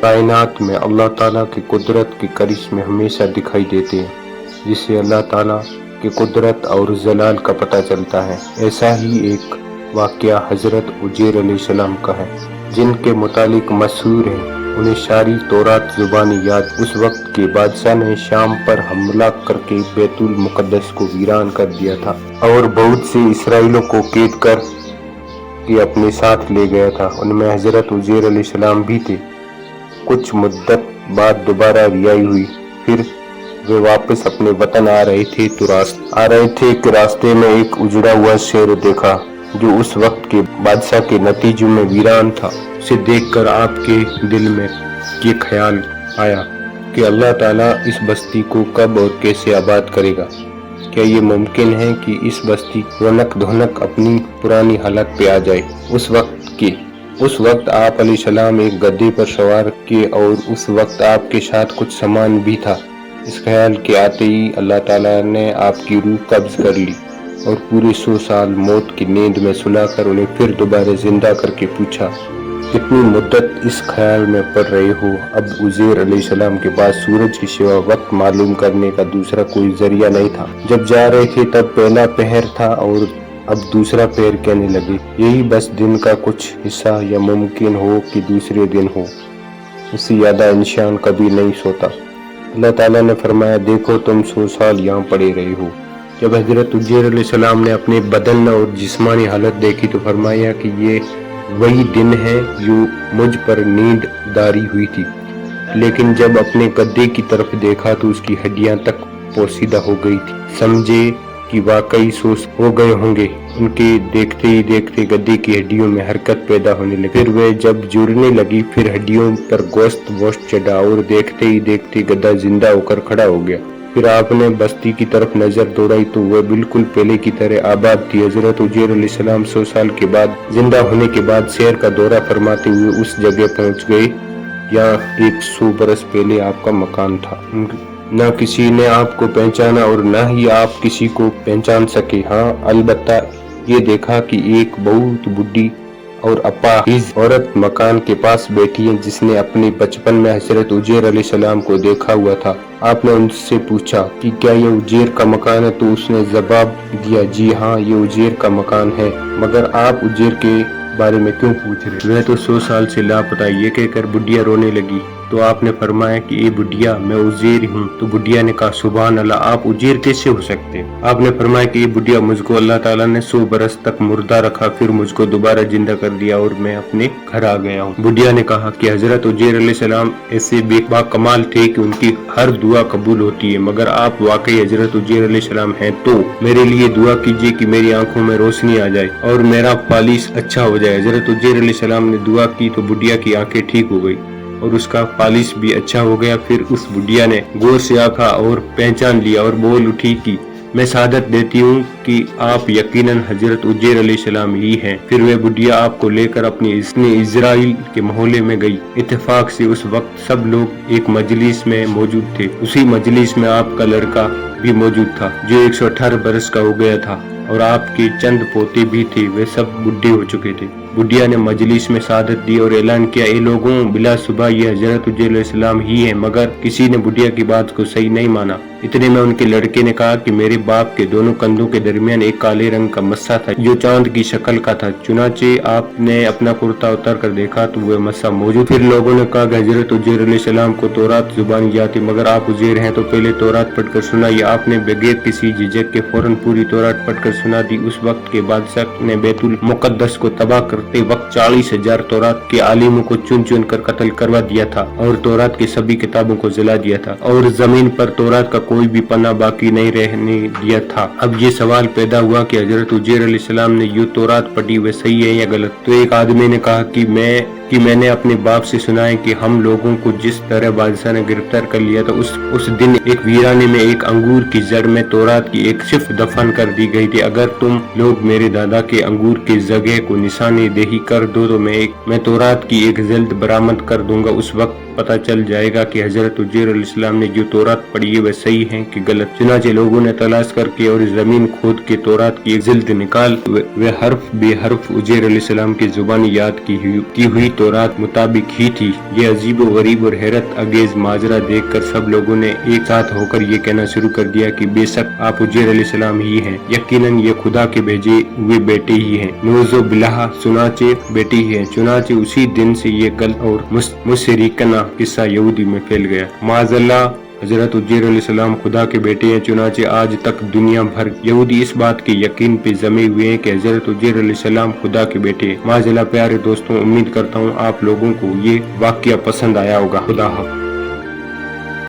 कायनात में अल्लाह ताला की कुदरत के करिश्मे हमेशा दिखाई देते हैं, जिससे अल्लाह ताला की कुदरत और जलाल का पता चलता है। ऐसा ही एक वाक़या हज़रत उज़ैर अलैहिस्सलाम का है, जिनके मुतालिक मशहूर है उन्हें सारी तौरात ज़ुबानी याद। उस वक्त के बादशाह ने शाम पर हमला करके बैतुल मुक़द्दस को वीरान कर दिया था और बहुत से इसराइलियों को कैद कर के अपने साथ ले गया था। उनमें हज़रत उज़ैर अलैहिस्सलाम भी थे। कुछ मुद्दत बाद दोबारा रिहाई हुई। फिर वे वापस अपने वतन आ रहे थे कि रास्ते में एक उजड़ा हुआ शहर देखा जो उस वक्त के बादशाह के नतीजों में वीरान था। उसे देखकर आपके दिल में ये ख्याल आया कि अल्लाह ताला इस बस्ती को कब और कैसे आबाद करेगा। क्या ये मुमकिन है कि इस बस्ती रौनक धौनक अपनी पुरानी हालत पे आ जाए। उस वक्त आप अलैहिस्सलाम एक गद्दे पर सवार के और उस वक्त आपके साथ कुछ सामान भी था। इस ख्याल के आते ही अल्लाह ताला ने आपकी रूह कब्ज कर ली और पूरे 100 साल मौत की नींद में सुलाकर उन्हें फिर दोबारा जिंदा करके पूछा, कितनी मुद्दत इस ख्याल में पड़ रहे हो। अब उज़ैर अलैहिस्सलाम के पास सूरज की सिवा वक्त मालूम करने का दूसरा कोई जरिया नहीं था। जब जा रहे थे तब पहला पहर था और अब दूसरा पहर कहने लगे। यही बस दिन का कुछ हिस्सा, या मुमकिन हो कि दूसरे दिन हो। इससे ज्यादा इंसान कभी नहीं सोता। अल्लाह ताला ने फरमाया, देखो तुम 100 साल यहाँ पड़े रहे हो। जब हजरत उज़ैर अलैहिस्सलाम ने अपने बदन और जिस्मानी हालत देखी तो फरमाया कि ये वही दिन है जो मुझ पर नींद दारी हुई थी। लेकिन जब अपने गद्दे की तरफ देखा तो उसकी हड्डियां तक पोशीदा हो गई थी। समझे कि वाकई सोच हो गए होंगे। उनके देखते ही देखते गद्दे की हड्डियों में हरकत पैदा होने लगी। फिर वे जब जुड़ने लगी, फिर हड्डियों पर गोश्त वोश्त चढ़ा और देखते ही देखते गद्दा जिंदा होकर खड़ा हो गया। फिर आपने बस्ती की तरफ नजर दौड़ाई तो वह बिल्कुल पहले की तरह आबाद थी। हजरत उज़ैर अलैहिस्सलाम 100 साल के बाद जिंदा होने के बाद शहर का दौरा फरमाते हुए उस जगह पहुंच गए यहाँ 100 बरस पहले आपका मकान था। न किसी ने आपको पहचाना और न ही आप किसी को पहचान सके। हाँ, अलबत्ता ये देखा कि एक बहुत बुढ़ी और अपाहिज औरत मकान के पास बैठी है, जिसने अपने बचपन में हजरत उज़ैर अलैहिस्सलाम को देखा हुआ था। आपने उनसे पूछा कि क्या ये उज़ैर का मकान है, तो उसने जवाब दिया, जी हाँ, ये उज़ैर का मकान है। मगर आप उज़ैर के बारे में क्यों पूछ रहे? वह तो 100 साल से लापता। ये कहकर बुढ़िया रोने लगी। तो आपने फरमाया कि ए बुढ़िया, मैं उज़ैर हूँ। तो बुढ़िया ने कहा, सुभान अल्लाह, आप उज़ैर कैसे हो सकते हैं? आपने फरमाया कि ए बुढ़िया, मुझको अल्लाह ताला ने 100 बरस तक मुर्दा रखा, फिर मुझको दोबारा जिंदा कर दिया और मैं अपने घर आ गया हूँ। बुढ़िया ने कहा कि हजरत उज़ैर अलैहिस्सलाम ऐसे बेबाकमाल थे कि उनकी हर दुआ कबूल होती है। मगर आप वाकई हजरत उज़ैर अलैहिस्सलाम हैं तो मेरे लिए दुआ कीजिए कि मेरी आंखों में रोशनी आ जाए और मेरा फालिस अच्छा हो जाए। हजरत उज़ैर अलैहिस्सलाम ने दुआ की तो बुढ़िया की आंखें ठीक हो गई और उसका फालिस भी अच्छा हो गया। फिर उस बुढ़िया ने गौर से आंखा और पहचान लिया और बोल उठी कि मैं शहादत देती हूँ कि आप यकीनन हजरत उज़ैर अलैहिस्सलाम ही हैं। फिर वह बुढ़िया आपको लेकर अपने इजराइल के मोहल्ले में गई। इत्तेफाक से उस वक्त सब लोग एक मजलिस में मौजूद थे। उसी मजलिस में आपका लड़का भी मौजूद था जो 118 बरस का हो गया था और आपके चंद पोते भी थे, वे सब बुढ़े हो चुके थे। बुढ़िया ने मजलिस में शहादत दी और ऐलान किया, ए लोगों, बिला सुबह ये हजरत उज़ैर अलैहिस्सलाम ही है। मगर किसी ने बुढ़िया की बात को सही नहीं माना। इतने में उनके लड़के ने कहा कि मेरे बाप के दोनों कंधों के दरमियान एक काले रंग का मस्सा था जो चांद की शक्ल का था। चुनाचे आपने अपना कुर्ता उतार कर देखा तो वह मस्सा मौजूद। फिर लोगों ने कहा कि हजरत उज़ैर अलैहिस्सलाम को तौरात जुबान याद थी, मगर आप उज़ैर हैं तो पहले तौरात पढ़कर सुनाइए। आपने बगैर किसी झिझक के फौरन पूरी तौरात पढ़कर सुना दी। उस वक्त के बादशाह ने बैतुल मुक़द्दस को तबाह करते वक्त 40,000 तौरात के आलिमों को चुन चुन कर कत्ल करवा दिया था और तौरात की सभी किताबों को जला दिया था और जमीन पर तौरात का कोई भी पन्ना बाकी नहीं रहने दिया था। अब ये सवाल पैदा हुआ कि हजरत उज़ैर अलैहिस्सलाम ने यूं तौरात पढ़ी, वह सही है या गलत? तो एक आदमी ने कहा कि मैंने अपने बाप से सुना है कि हम लोगों को जिस तरह बादशाह ने गिरफ्तार कर लिया था उस दिन एक वीराने में एक अंगूर की जड़ में तौरात की एक सिर्फ दफन कर दी गई थी। अगर तुम लोग मेरे दादा के अंगूर की जगह को निशानदेही कर दो तो मैं तौरात की एक जल्द बरामद कर दूंगा। उस वक्त पता चल जाएगा कि हजरत उज़ैर अलैहिस्सलाम ने जो तौरात पढ़ी है वह सही है कि गलत। चुनाचे लोगों ने तलाश करके और जमीन खोद के तौरात की एक जिल्द निकाल वे हर्फ बे हर्फ उज़ैर अलैहिस्सलाम की जुबानी याद की हुई तौरात मुताबिक ही थी। ये अजीब व गरीब और हैरत अंगेज माजरा देखकर सब लोगों ने एक साथ होकर ये कहना शुरू कर दिया कि बेशक आप उजैर अलैहिस्सलाम ही हैं, यकीनन ये खुदा के भेजे हुए बेटे ही हैं, नौज़ो बिल्लाह चुनाचे बेटे ही हैं। चुनाचे उसी दिन से ये गलत और मुशरिकाना किस्सा यहूदी में फैल गया। माज़अल्लाह हजरत उजैर अलैहिस्सलाम खुदा के बेटे हैं। चुनाचे आज तक दुनिया भर यहूदी इस बात के यकीन पे जमे हुए हैं कि हजरत उजैर अलैहिस्सलाम खुदा के बेटे हैं। माज़अल्लाह प्यारे दोस्तों, उम्मीद करता हूँ आप लोगों को ये वाकया पसंद आया होगा। खुदा हाफ़िज़।